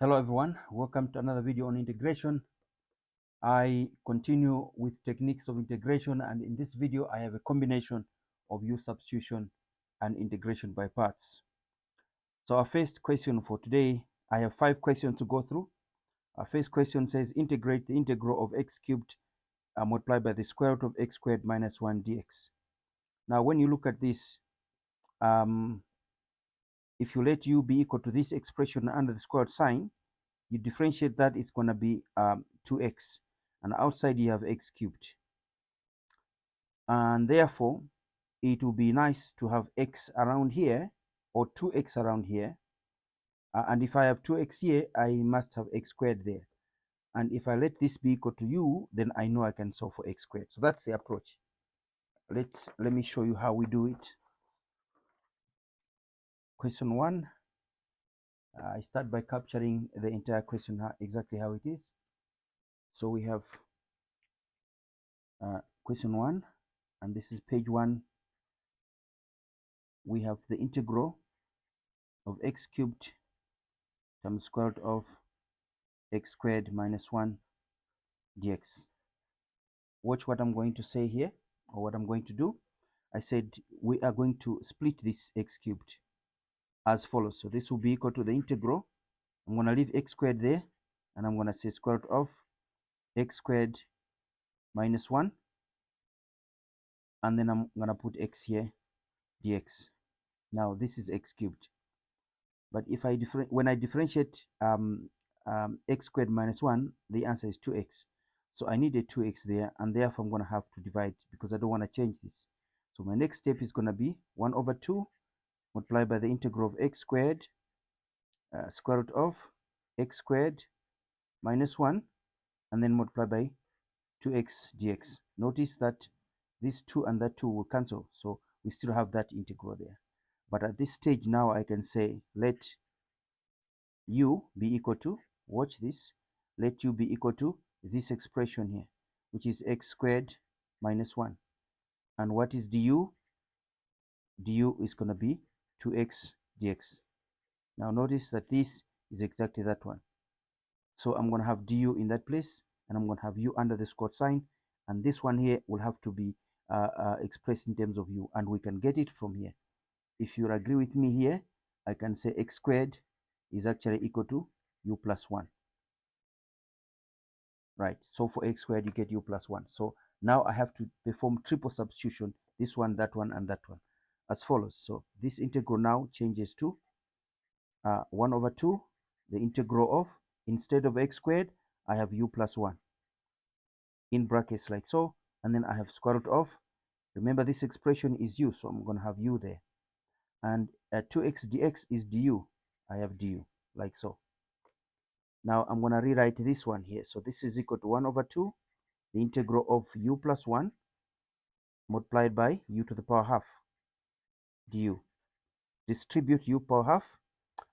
Hello everyone, welcome to another video on integration. I continue with techniques of integration, and in this video I have a combination of u-substitution and integration by parts. So our first question for today, I have 5 questions to go through. Our first question says integrate the integral of x cubed multiplied by the square root of x squared minus 1 dx. Now when you look at this, if you let u be equal to this expression under the square root sign, you differentiate that, it's going to be 2x, and outside you have x cubed, and therefore it will be nice to have x around here or 2x around here, and if I have 2x here, I must have x squared there, and if I let this be equal to u, then I know I can solve for x squared. So that's the approach. Let me show you how we do it. Question 1, I start by capturing the entire question exactly how it is. So we have question 1, and this is page 1. We have the integral of x cubed times square root of x squared minus 1 dx. Watch what I'm going to say here, or what I'm going to do. I said we are going to split this x cubed as follows. So this will be equal to the integral. I'm going to leave x squared there, and I'm going to say square root of x squared minus 1, and then I'm going to put x here, dx. Now this is x cubed, but if I when I differentiate x squared minus 1, the answer is 2x. So I need a 2x there, and therefore I'm going to have to divide because I don't want to change this. So my next step is going to be 1 over 2 multiplied by the integral of x squared square root of x squared minus 1, and then multiply by 2x dx. Notice that this 2 and that 2 will cancel, so we still have that integral there. But at this stage now I can say let u be equal to, watch this, let u be equal to this expression here, which is x squared minus 1. And what is du? Du is going to be 2x dx. Now notice that this is exactly that one. So I'm going to have du in that place, and I'm going to have u under the square sign, and this one here will have to be expressed in terms of u, and we can get it from here. If you agree with me here, I can say x squared is actually equal to u plus 1. Right, so for x squared you get u plus 1. So now I have to perform triple substitution, this one, that one, and that one, as follows. So this integral now changes to 1 over 2, the integral of, instead of x squared, I have u plus 1 in brackets like so, and then I have square root of, remember this expression is u, so I'm going to have u there, and 2x dx is du, I have du like so. Now I'm going to rewrite this one here. So this is equal to 1 over 2, the integral of u plus 1 multiplied by u to the power half du. Distribute u power half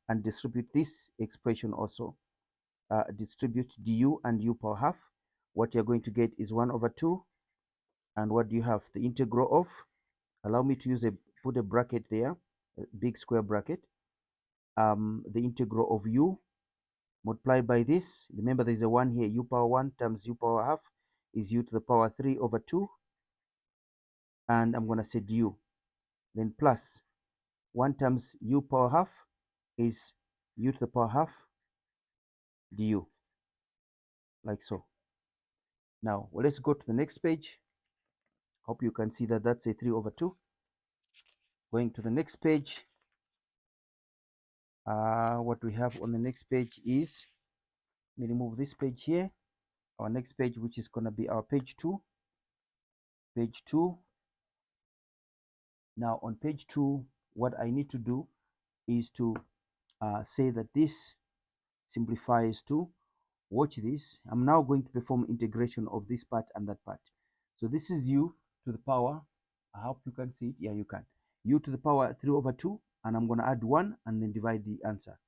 and distribute this expression also. Distribute du and u power half. What you're going to get is 1 over 2. And what do you have? The integral of, allow me to put a bracket there, a big square bracket. The integral of u multiplied by this. Remember there's a 1 here, u power 1 times u power half is u to the power 3 over 2. And I'm going to say du. Then plus 1 times u power half is u to the power half du, like so. Now let's go to the next page. Hope you can see that that's a 3 over 2. Going to the next page, what we have on the next page is, let me remove this page here, our next page, which is going to be our page 2. Page 2. Now on page 2, what I need to do is to say that this simplifies to, watch this, I'm now going to perform integration of this part and that part. So this is u to the power, I hope you can see it, yeah you can, u to the power 3 over 2, and I'm going to add 1 and then divide the answer.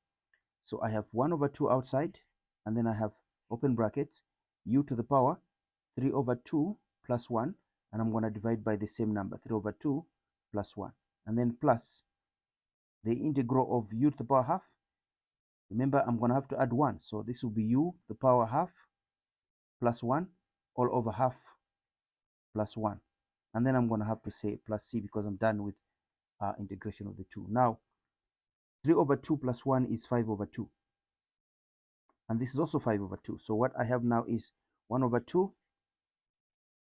So I have 1 over 2 outside, and then I have open brackets, u to the power 3 over 2 plus 1, and I'm going to divide by the same number, 3 over 2 plus 1, and then plus the integral of u to the power half Remember, I'm going to have to add 1. So this will be u to the power half plus 1 all over half plus 1. And then I'm going to have to say plus c because I'm done with integration of the 2. Now, 3 over 2 plus 1 is 5 over 2. And this is also 5 over 2. So what I have now is 1 over 2.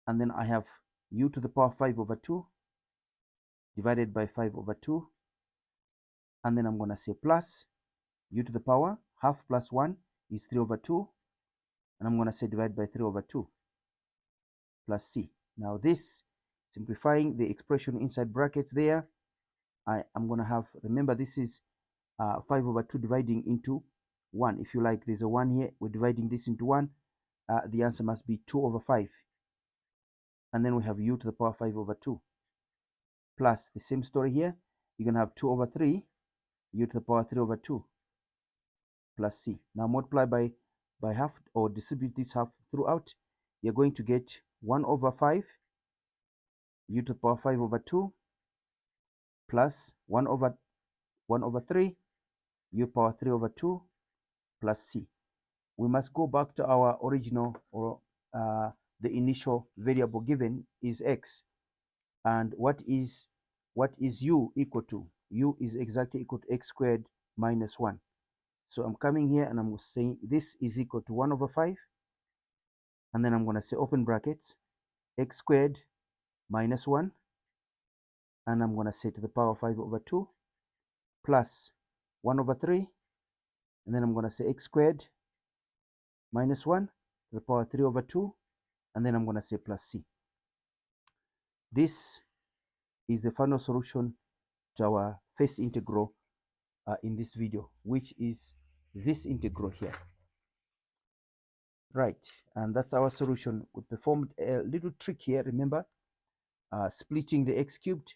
And then I have u to the power 5 over 2 divided by 5 over 2. And then I'm going to say plus u to the power half plus 1 is 3 over 2. And I'm going to say divide by 3 over 2 plus c. Now this, simplifying the expression inside brackets there, I'm going to have, remember this is 5 over 2 dividing into 1. If you like, there's a 1 here. We're dividing this into 1. The answer must be 2 over 5. And then we have u to the power 5 over 2. Plus the same story here. You're going to have 2 over 3, u to the power 3 over 2 plus c. Now multiply by half or distribute this half throughout. You're going to get 1 over 5 u to the power 5 over 2 plus 1 over 3 u power 3 over 2 plus c. We must go back to our original or the initial variable given is x. And what is u equal to? U is exactly equal to x squared minus 1. So I'm coming here and I'm saying this is equal to 1 over 5. And then I'm going to say open brackets x squared minus 1. And I'm going to say to the power 5 over 2 plus 1 over 3. And then I'm going to say x squared minus 1 to the power 3 over 2. And then I'm going to say plus c. This is the final solution to our first integral in this video, which is this integral here. Right, and that's our solution. We performed a little trick here, remember, splitting the x cubed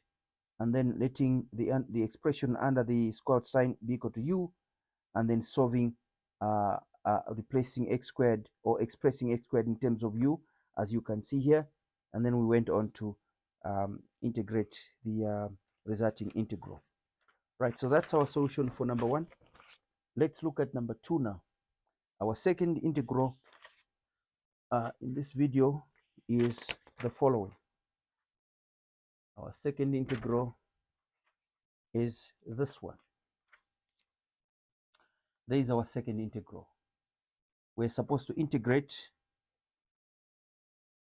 and then letting the expression under the square root sign be equal to u, and then solving, replacing x squared or expressing x squared in terms of u, as you can see here. And then we went on to integrate the resulting integral. Right, so that's our solution for number 1. Let's look at number 2 now. Our second integral in this video is the following. Our second integral is this one. There is our second integral. We're supposed to integrate,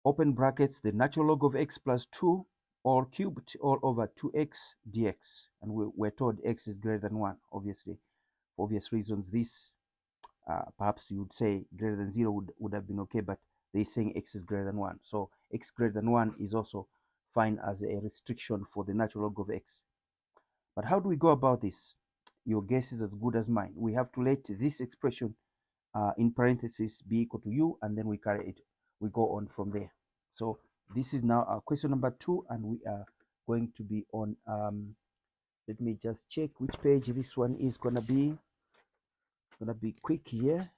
open brackets, the natural log of x plus 2 all cubed all over 2x dx. And we're told x is greater than 1, obviously. For obvious reasons, this perhaps you would say greater than 0 would have been okay, but they're saying x is greater than 1. So x greater than 1 is also fine as a restriction for the natural log of x. But how do we go about this? Your guess is as good as mine. We have to let this expression in parentheses be equal to u, and then we carry it. We go on from there. So this is now our question number 2, and we are going to be on, let me just check which page this one is going to be. Gonna be quick here.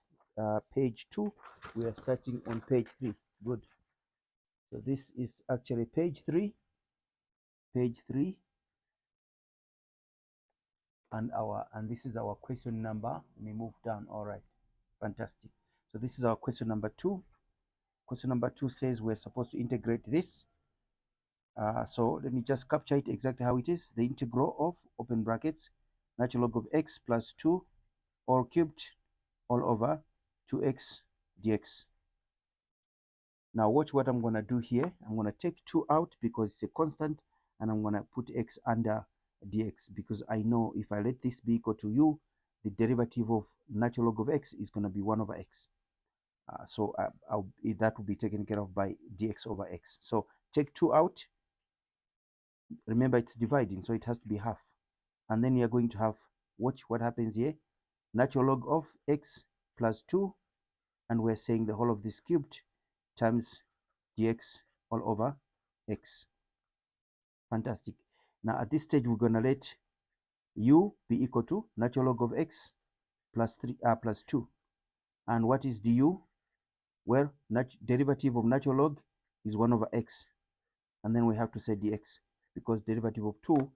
Page 2. We are starting on page 3. Good. So this is actually page 3. Page 3. And this is our question number. Let me move down. All right. Fantastic. So this is our question number 2. Question number 2 says we're supposed to integrate this. So let me just capture it exactly how it is. The integral of, open brackets, natural log of x plus 2 all cubed all over 2x dx. Now watch what I'm going to do here. I'm going to take 2 out because it's a constant, and I'm going to put x under dx, because I know if I let this be equal to u, the derivative of natural log of x is going to be 1 over x. So that will be taken care of by dx over x. So take 2 out. Remember, it's dividing, so it has to be half. And then you're going to have, watch what happens here. Natural log of x plus 2, and we're saying the whole of this cubed times dx all over x. Fantastic. Now at this stage, we're going to let u be equal to natural log of x plus 2. And what is du? Well, derivative of natural log is 1 over x. And then we have to say dx, because derivative of 2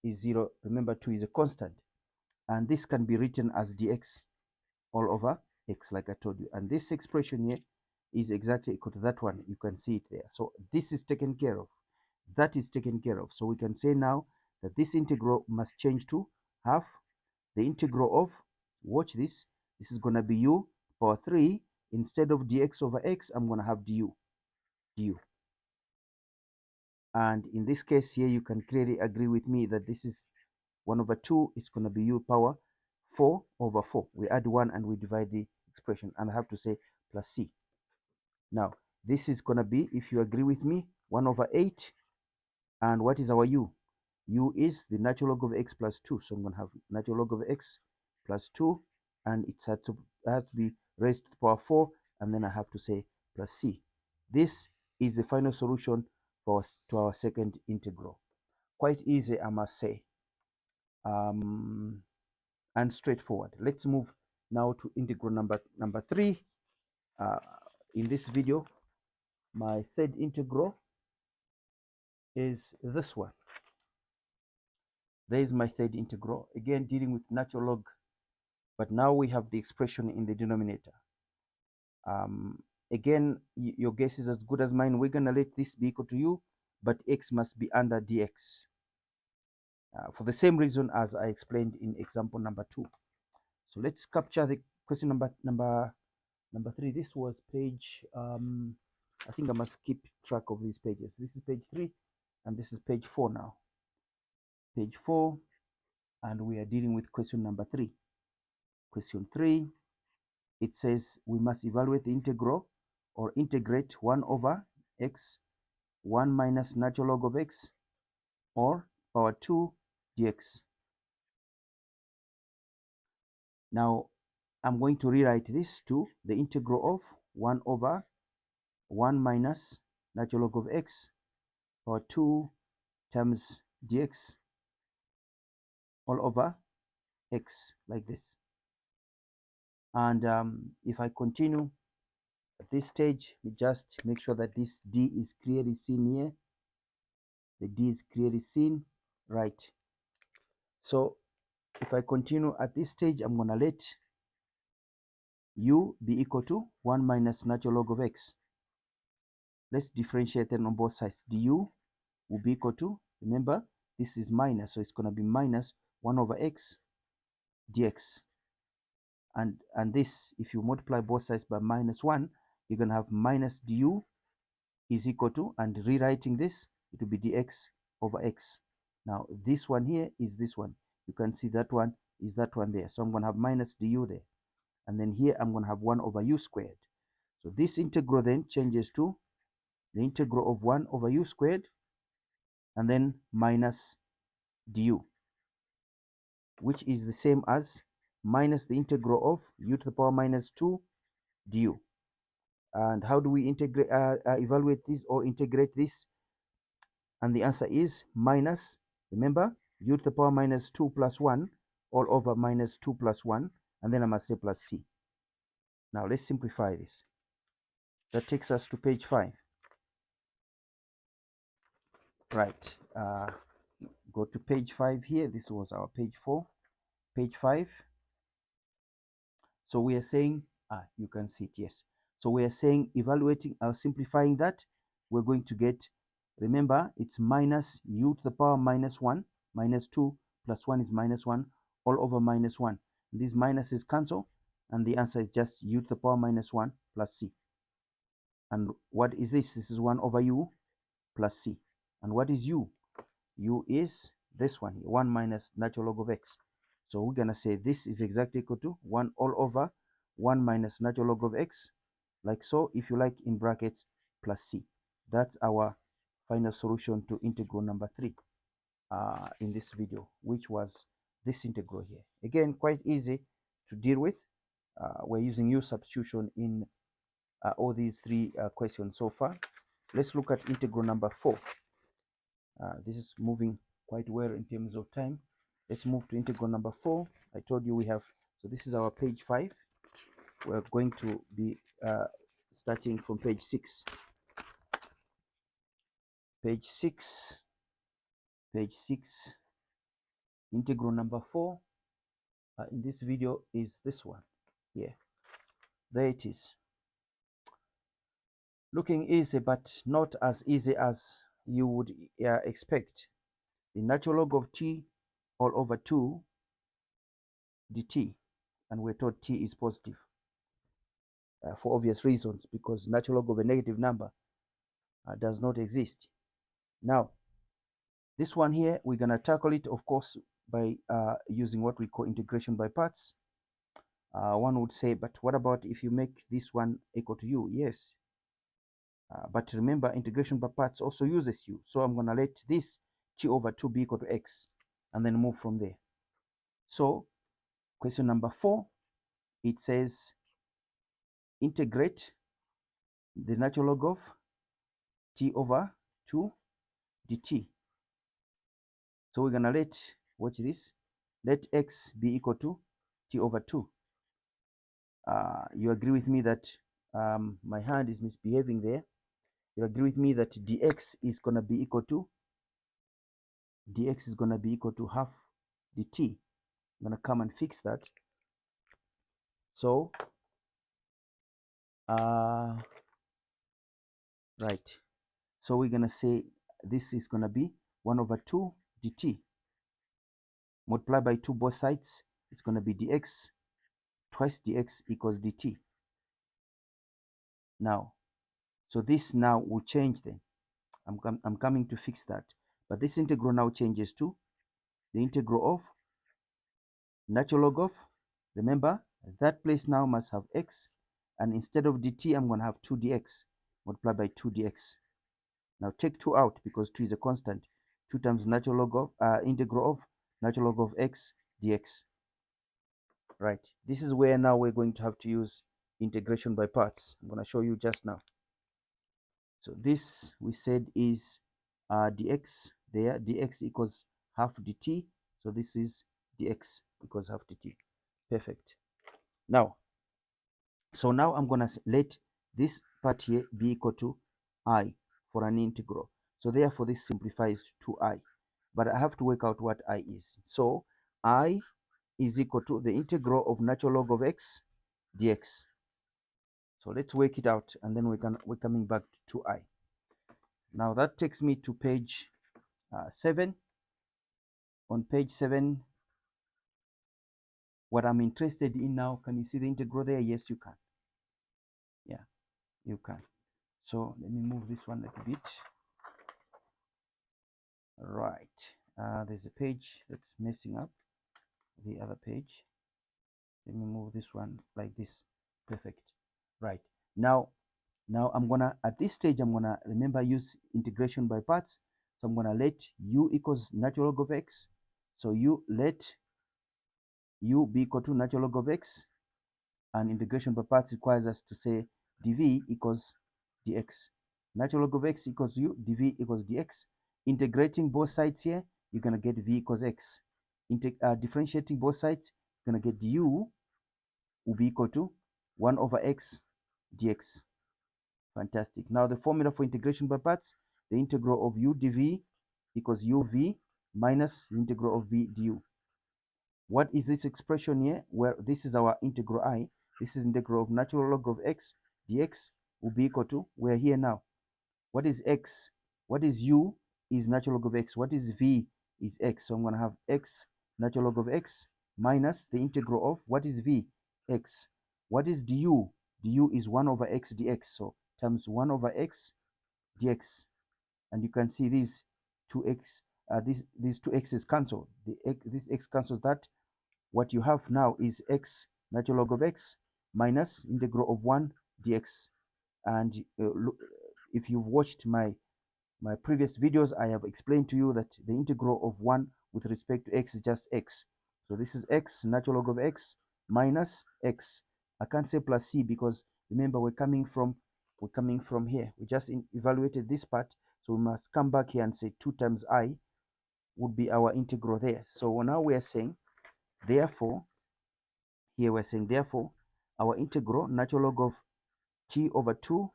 is 0. Remember, 2 is a constant. And this can be written as dx all over x, like I told you. And this expression here is exactly equal to that one. You can see it there. So this is taken care of. That is taken care of. So we can say now that this integral must change to half the integral of, watch this, this is going to be u power 3. Instead of dx over x, I'm going to have du. And in this case here, you can clearly agree with me that this is 1 over 2. It's going to be u power 4 over 4. We add 1 and we divide the expression, and I have to say plus c. Now this is going to be, if you agree with me, 1 over 8. And what is our u? U is the natural log of x plus 2. So I'm going to have natural log of x plus 2, and it has to be raised to the power 4, and then I have to say plus c. This is the final solution to our second integral. Quite easy, I must say, and straightforward. Let's move now to integral number 3. In this video, my third integral is this one. There is my third integral, again dealing with natural log, but now we have the expression in the denominator. Again, your guess is as good as mine. We're going to let this be equal to u, but x must be under dx, for the same reason as I explained in example number 2. So let's capture the question number 3. This was page, I think I must keep track of these pages. This is page 3, and this is page 4 now. Page 4, and we are dealing with question number 3. Question 3, it says we must evaluate the integral or integrate 1 over x 1 minus natural log of x or power 2 dx. Now I'm going to rewrite this to the integral of 1 over 1 minus natural log of x power 2 times dx all over x, like this. And if I continue at this stage, we just make sure that this d is clearly seen here. The d is clearly seen, right? So if I continue at this stage, I'm going to let u be equal to 1 minus natural log of x. Let's differentiate them on both sides. Du will be equal to, remember, this is minus, so it's going to be minus 1 over x dx. And this, if you multiply both sides by minus 1, you're going to have minus du is equal to, and rewriting this, it will be dx over x. Now this one here is this one. You can see that one is that one there. So I'm going to have minus du there. And then here I'm going to have 1 over u squared. So this integral then changes to the integral of 1 over u squared and then minus du, which is the same as minus the integral of u to the power minus 2 du. And how do we integrate, evaluate this or integrate this? And the answer is minus, remember, u to the power minus 2 plus 1 all over minus 2 plus 1, and then I must say plus c. Now let's simplify this. That takes us to page 5. Right, go to page 5 here. This was our page 4. Page 5. So we are saying, you can see it, yes. So we are saying, evaluating or simplifying that, we're going to get, remember, it's minus u to the power minus 1, minus 2 plus 1 is minus 1, all over minus 1. These minuses cancel, and the answer is just u to the power minus 1 plus c. And what is this? This is 1 over u plus c. And what is u? U is this one here, 1 minus natural log of x. So we're going to say this is exactly equal to 1 all over 1 minus natural log of x, like so, if you like, in brackets, plus c. That's our final solution to integral number 3 in this video, which was this integral here. Again, quite easy to deal with. We're using u-substitution in all these 3 questions so far. Let's look at integral number 4. This is moving quite well in terms of time. Let's move to integral number 4. I told you we have, so this is our page 5. We're going to be starting from page 6. Page 6. Page 6. Integral number 4 in this video is this one. here. There it is. Looking easy, but not as easy as you would expect. The natural log of t all over 2 dt, and we're told t is positive for obvious reasons, because natural log of a negative number does not exist. Now, this one here, we're going to tackle it, of course, by using what we call integration by parts. One would say, but what about if you make this one equal to u? Yes. But remember, integration by parts also uses u. So I'm going to let this t over 2 be equal to x, and then move from there. So question number 4, it says integrate the natural log of t over 2 dt. So we're going to watch this, let x be equal to t over 2. You agree with me that my hand is misbehaving there? You agree with me that dx is going to be equal to half dt. I'm going to come and fix that. So right, so we're going to say this is going to be 1 over 2 dt. Multiply by 2 both sides, it's going to be dx twice dx equals dt. Now, so this now will change then. I'm coming to fix that. But this integral now changes to the integral of natural log of, remember, that place now must have x, and instead of dt, I'm going to have 2 dx multiplied by 2 dx. Now take 2 out because 2 is a constant. 2 times natural log of integral of natural log of x dx. Right. This is where now we're going to have to use integration by parts. I'm going to show you just now. So this we said is dx there. Dx equals half dt. So this is dx equals half dt. Perfect. Now, so now I'm going to let this part here be equal to I for an integral. So therefore this simplifies to I. But I have to work out what I is. So I is equal to the integral of natural log of x dx. So let's work it out, and then we're coming back to I. Now that takes me to page 7. On page 7, what I'm interested in now, can you see the integral there? Yes, you can. Yeah, you can. So let me move this one a little bit. Right. There's a page that's messing up the other page. Let me move this one like this. Perfect. Right. Now I'm gonna, at this stage, I'm gonna remember use integration by parts. So I'm gonna let u equals natural log of x. So you let u be equal to natural log of x, and integration by parts requires us to say dv equals dx. Natural log of x equals u, dv equals dx. Integrating both sides here, you're gonna get v equals x. Differentiating both sides, you're gonna get du will be equal to 1 over x dx. Fantastic. Now the formula for integration by parts, the integral of u dv equals uv minus the integral of v du. What is this expression here? Where this is our integral I. This is integral of natural log of x dx will be equal to, we're here now. What is x? What is u is natural log of x. What is v is x. So I'm going to have x natural log of x minus the integral of, what is v? X. What is du? Du is 1 over x dx. So times 1 over x dx. And you can see these 2x, these 2 x's cancel. This x cancels that. What you have now is x natural log of x minus integral of 1 dx. And if you've watched my previous videos, I have explained to you that the integral of 1 with respect to x is just x. So this is x natural log of x minus x. I can't say plus c because remember we're coming from here. We just evaluated this part, so we must come back here and say 2 times I would be our integral there. So now we are saying, therefore, here we're saying, therefore, our integral natural log of t over 2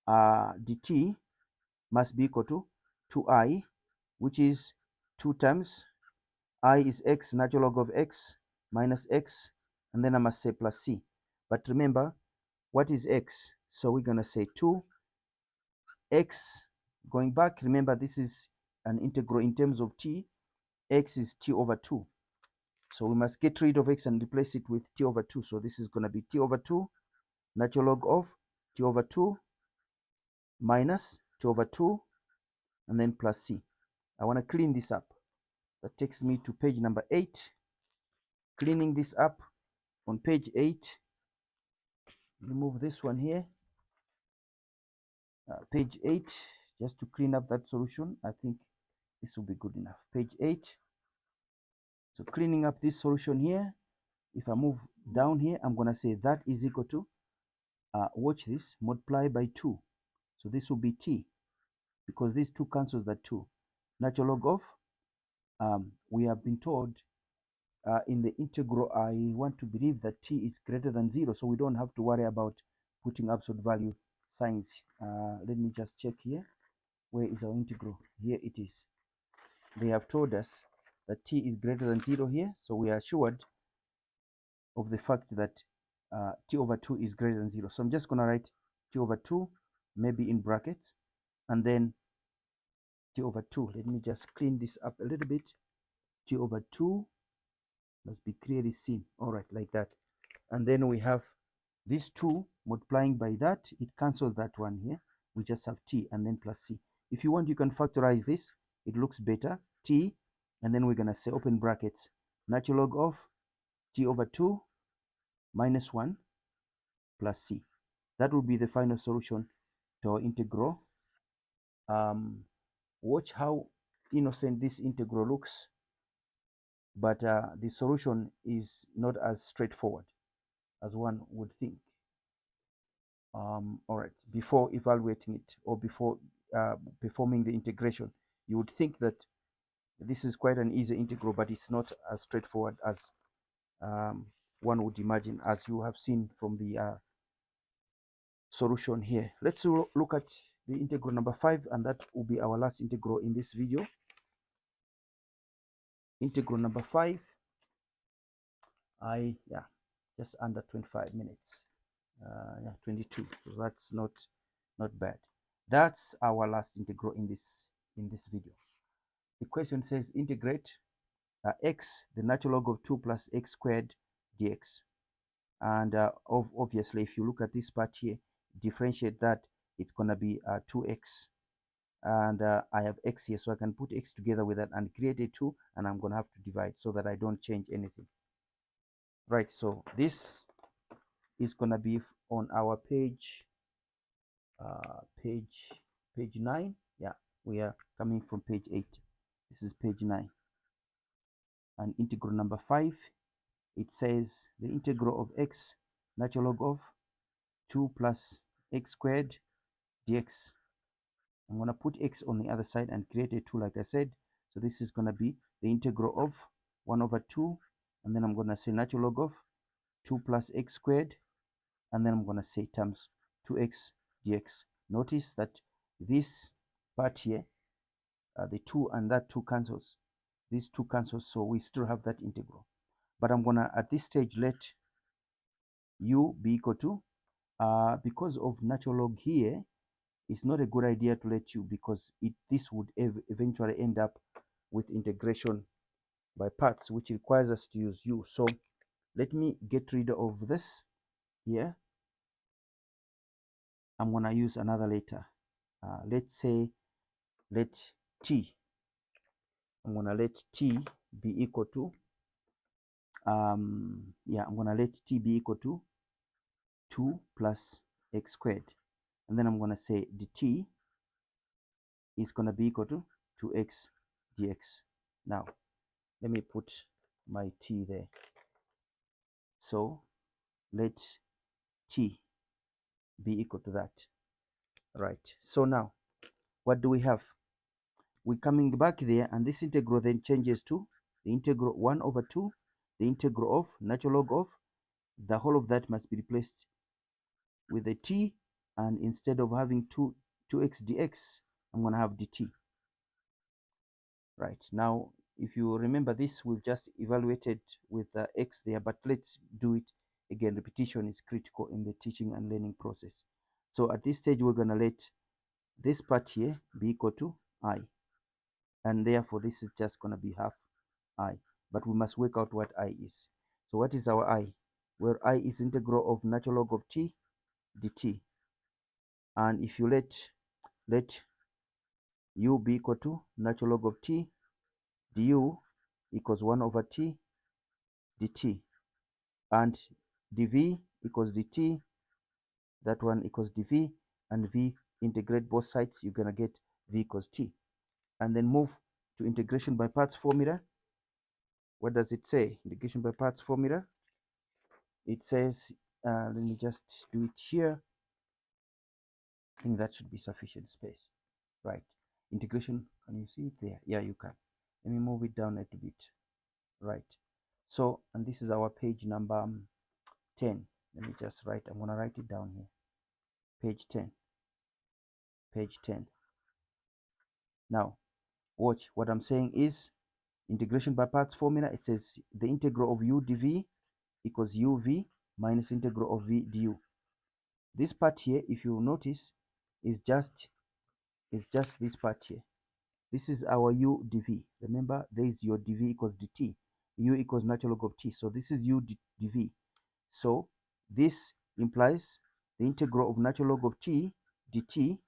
dt must be equal to 2I, which is 2 times I is x natural log of x minus x, and then I must say plus c. But remember, what is x? So we're going to say 2x. Going back, remember this is an integral in terms of t. X is t over 2. So we must get rid of x and replace it with t over 2. So this is going to be t over 2 natural log of t over 2 minus t over 2 and then plus c. I want to clean this up. That takes me to page number 8. Cleaning this up on page 8, remove this one here. Page 8, just to clean up that solution. I think this will be good enough. Page 8. So cleaning up this solution here, if I move down here, I'm going to say that is equal to, watch this, multiply by 2. So this will be t, because these 2 cancels that 2. Natural log of, we have been told in the integral, I want to believe that t is greater than 0, so we don't have to worry about putting absolute value signs. Let me just check here. Where is our integral? Here it is. They have told us that t is greater than 0 here, so we are assured of the fact that t over 2 is greater than 0. So I'm just going to write t over 2, maybe in brackets, and then t over 2. Let me just clean this up a little bit. T over 2 must be clearly seen. All right, like that. And then we have these 2 multiplying by that. It cancels that one here. We just have t and then plus c. If you want, you can factorize this. It looks better. T, and then we're going to say open brackets, natural log of t over 2 minus 1 plus c. That will be the final solution to our integral. Watch how innocent this integral looks, but the solution is not as straightforward as one would think. All right, before evaluating it or before performing the integration, you would think that this is quite an easy integral, but it's not as straightforward as one would imagine, as you have seen from the solution here. Let's look at the integral number 5, and that will be our last integral in this video. Integral number 5, just under 25 minutes. 22. So that's not bad. That's our last integral in this video. The question says integrate x, the natural log of 2 plus x squared dx. And obviously, if you look at this part here, differentiate that, it's going to be 2x. And I have x here, so I can put x together with that and create a 2, and I'm going to have to divide so that I don't change anything. Right, so this is going to be on our page 9. Yeah, we are coming from page 8. This is page 9. And integral number 5, it says the integral of x, natural log of 2 plus x squared dx. I'm going to put x on the other side and create a 2, like I said. So this is going to be the integral of 1 over 2, and then I'm going to say natural log of 2 plus x squared, and then I'm going to say times 2x dx. Notice that this part here, the 2 and that 2 cancels. These 2 cancels, so we still have that integral. But I'm going to, at this stage, let u be equal to, because of natural log here, it's not a good idea to let u, because this would eventually end up with integration by parts, which requires us to use u. So let me get rid of this here. I'm going to use another letter. Let's say let t. I'm going to let t be equal to, I'm going to let t be equal to 2 plus x squared. And then I'm going to say dt is going to be equal to 2x dx. Now, let me put my t there. So let t be equal to that. Right. So now, what do we have? We're coming back there, and this integral then changes to the integral 1 over 2, the integral of natural log of, the whole of that must be replaced with a t, and instead of having 2x dx, I'm going to have dt. Right, now if you remember this, we've just evaluated with x there, but let's do it Again, repetition is critical in the teaching and learning process. So at this stage, we're going to let this part here be equal to I. And therefore, this is just going to be half I. But we must work out what I is. So what is our I? Well, I is integral of natural log of t dt. And if you let u be equal to natural log of t du equals 1 over t dt, and dv equals dt, that one equals dv, and v, integrate both sides, you're going to get v equals t. And then move to integration by parts formula. What does it say? Integration by parts formula. It says, let me just do it here. I think that should be sufficient space. Right. Integration, can you see it there? Yeah, you can. Let me move it down a little bit. Right. So, and this is our page number 10. Let me just write, I'm going to write it down here. Page 10. Page 10. Now, watch what I'm saying is integration by parts formula. It says the integral of u dv equals uv minus integral of v du. This part here, if you notice, is just this part here. This is our u dv. Remember, there is your dv equals dt. U equals natural log of t. So this is u dv. So this implies the integral of natural log of t dt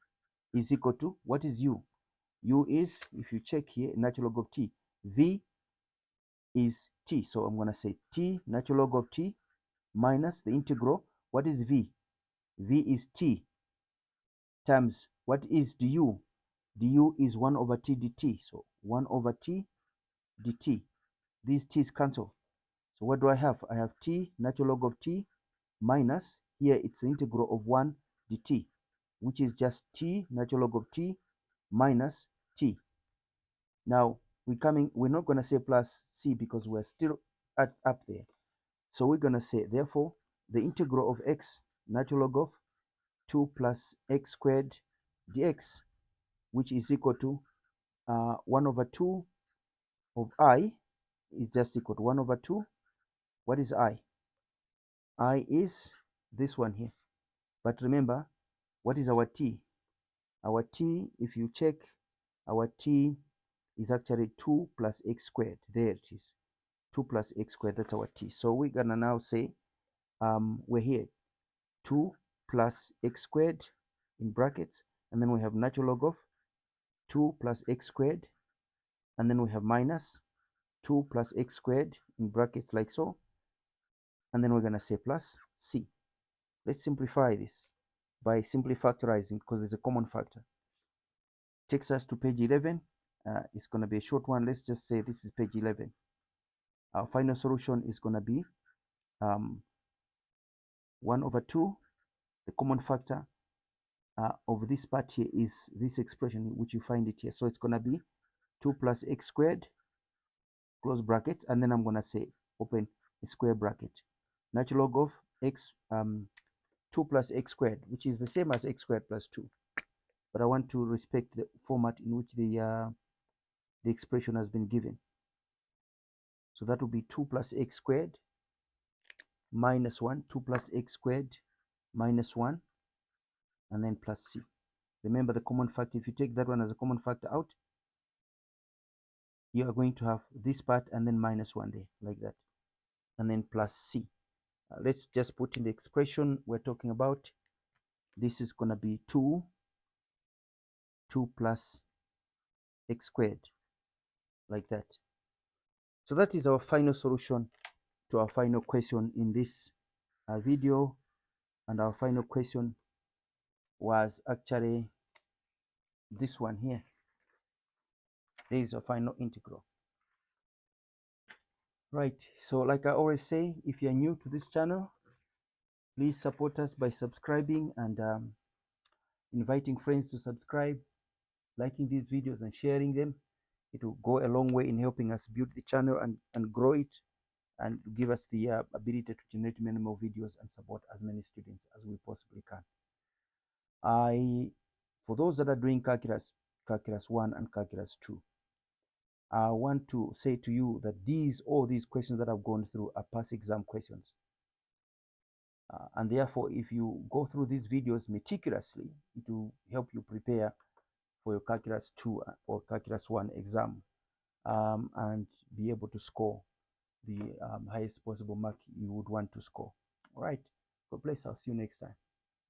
is equal to, what is u? U is, if you check here, natural log of t. V is t. So I'm going to say t natural log of t minus the integral. What is v? V is t times, what is du? Du is 1 over t dt. So 1 over t dt. These t's cancel. So what do I have? I have t natural log of t minus, here it's the integral of 1 dt, which is just t natural log of t minus t. Now we're not going to say plus c because we're still up there. So we're going to say, therefore, the integral of x natural log of 2 plus x squared dx, which is equal to 1 over 2 of I, is just equal to 1 over 2. What is I? I is this one here. But remember, what is our t? Our t, if you check, our t is actually 2 plus x squared. There it is. 2 plus x squared, that's our t. So we're going to now say, we're here, 2 plus x squared in brackets, and then we have natural log of 2 plus x squared, and then we have minus 2 plus x squared in brackets like so, and then we're going to say plus c. Let's simplify this by simply factorizing, because there's a common factor. Takes us to page 11. It's going to be a short one. Let's just say this is page 11. Our final solution is going to be 1 over 2. The common factor of this part here is this expression, which you find it here. So it's going to be 2 plus x squared, close bracket, and then I'm going to say, open a square bracket, natural log of x 2 plus x squared, which is the same as x squared plus 2. But I want to respect the format in which the expression has been given. So that will be 2 plus x squared minus 1, 2 plus x squared minus 1, and then plus c. Remember the common factor. If you take that one as a common factor out, you are going to have this part and then minus 1 there, like that, and then plus c. Let's just put in the expression we're talking about. This is going to be 2 plus x squared, like that. So that is our final solution to our final question in this video. And our final question was actually this one here. There is a final integral. Right, so like I always say, if you're new to this channel, please support us by subscribing and inviting friends to subscribe, liking these videos and sharing them. It will go a long way in helping us build the channel and grow it, and give us the ability to generate many more videos and support as many students as we possibly can. For those that are doing calculus 1 and calculus 2, I want to say to you that all these questions that I've gone through are past exam questions. And therefore, if you go through these videos meticulously, it will help you prepare for your Calculus 2 or Calculus 1 exam, and be able to score the highest possible mark you would want to score. All right. God bless. I'll see you next time.